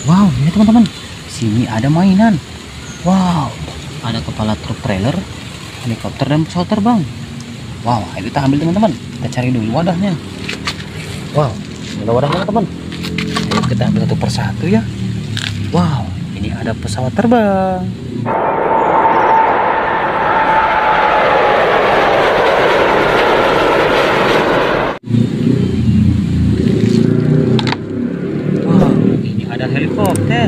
Wow, ini teman-teman, sini ada mainan. Wow, ada kepala truk trailer, helikopter dan pesawat terbang. Wow, ayo kita ambil teman-teman. Kita cari dulu wadahnya. Wow, ini ada wadahnya teman-teman. Ayo kita ambil satu persatu ya. Wow, ini ada pesawat terbang. Wow, ini ada helikopter.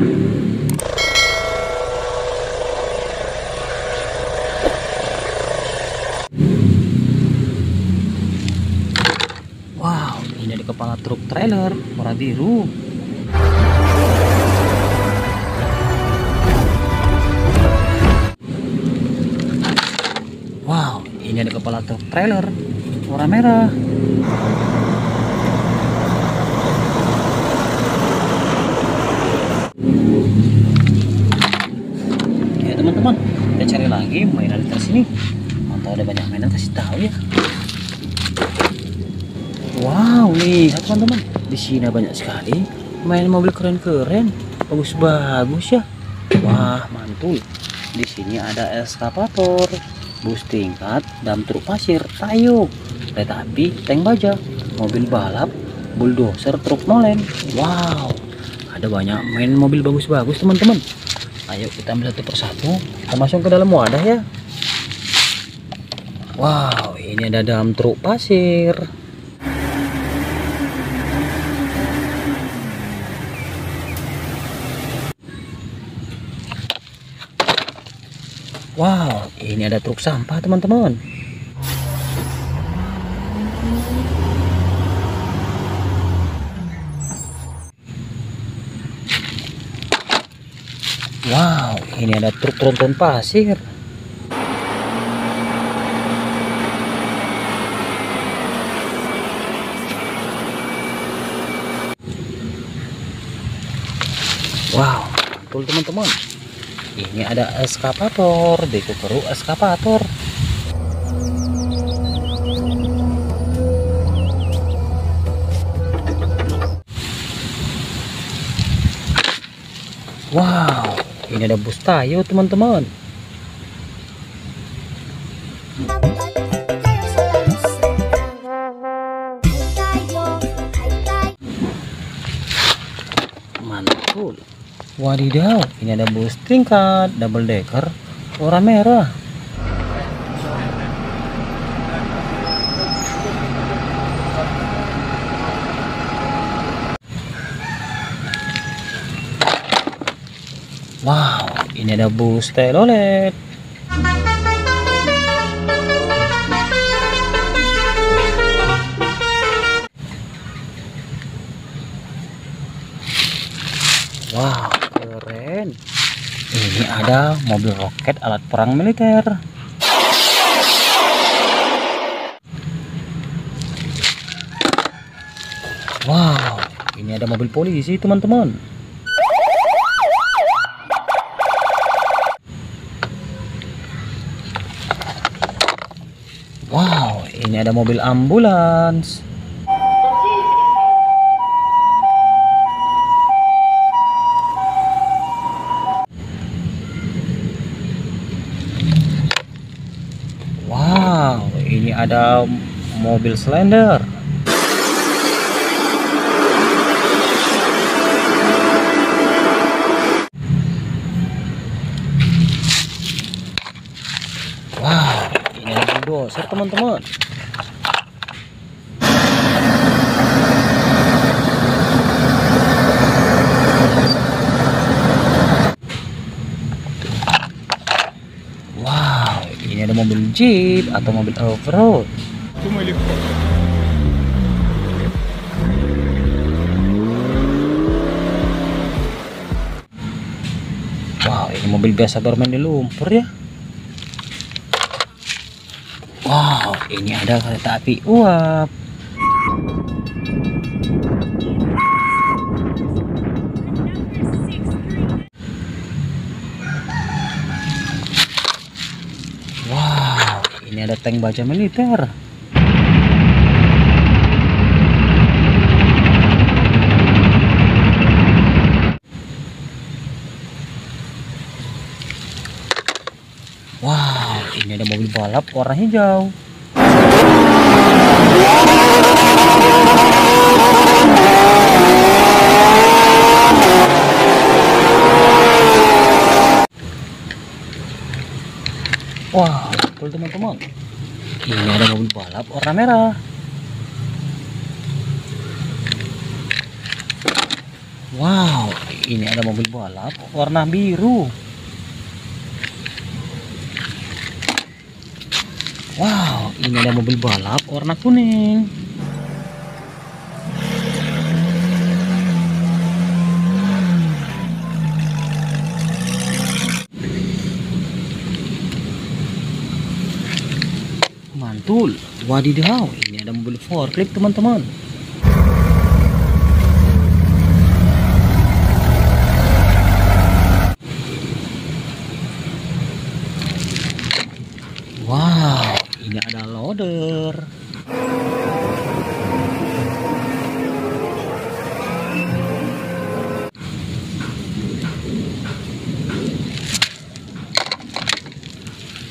Wow, ini ada kepala truk trailer warna biru. Wow, ini ada kepala truk trailer warna merah. Ya teman-teman, kita cari lagi mainan di sini. Mantap, ada banyak mainan, kasih tahu ya. Wow, lihat teman-teman, di sini banyak sekali main mobil keren-keren, bagus-bagus ya. Wah, mantul. Di sini ada eskavator, bus tingkat, dam truk pasir, tayung, kereta api, tank baja, mobil balap, bulldozer, truk molen. Wow, ada banyak main mobil bagus-bagus teman-teman. Ayo kita ambil satu persatu, kita masuk ke dalam wadah ya. Wow, ini ada dam truk pasir. Wow, ini ada truk sampah teman-teman. Wow, ini ada truk tronton pasir. Wow, betul teman-teman. Ini ada eskavator, Beko Keru eskavator. Wow, ini ada bus tayo teman-teman. Mantul. Wadidaw, ini ada bus tingkat double decker warna merah. Wow, ini ada bus telolet. Wow, keren. Ini ada mobil roket alat perang militer. Wow, ini ada mobil polisi teman-teman. Wow, ini ada mobil ambulans. Wow, ini ada mobil Slender. Wow, ini ada bulldozer teman-teman. Wow, ini ada mobil jeep atau mobil off-road. Wow, ini mobil biasa bermain di lumpur ya. Wow, ini ada kereta api uap. Wow, ini ada tank baja militer. mobil balap warna hijau. Wah, betul teman-teman. Ini ada mobil balap warna merah. Wow, ini ada mobil balap warna biru. Wow, ini ada mobil balap warna kuning. Mantul, wadidaw, ini ada mobil forklift teman-teman. Wow, ini ada loader.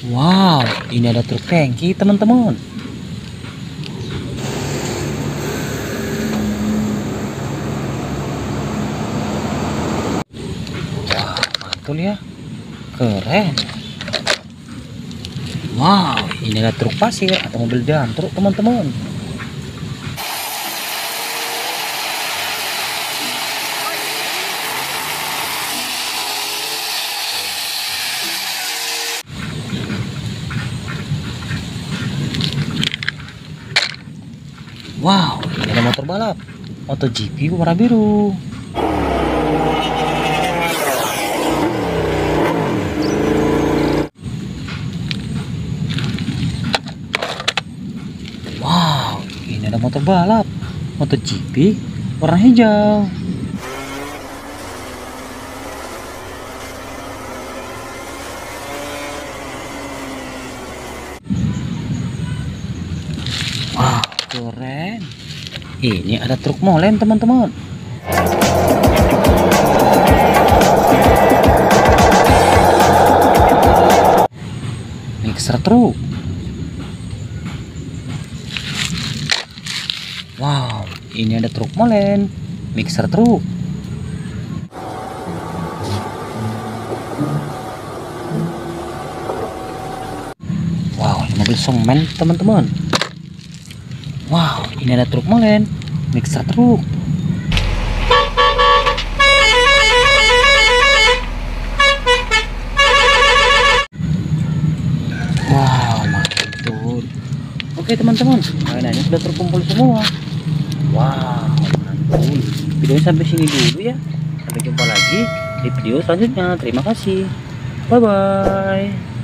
Wow, ini ada truk tangki teman-teman. Wah, mantul ya, keren. Wow, ini ada truk pasir atau mobil dump truk teman-teman. Wow, ini ada motor balap MotoGP warna biru. Wow, ini ada motor balap MotoGP warna hijau. Wow, keren. Ini ada truk molen teman-teman. Mixer truk. Wow, ini ada truk molen, mixer truk. Wow, ini mobil semen teman-teman. Wow, ini ada truk molen, mixer truk. Wow, mantul. Oke teman-teman, mainannya sudah terkumpul semua. Wow, mantul. Videonya sampai sini dulu ya. Sampai jumpa lagi di video selanjutnya. Terima kasih. Bye bye.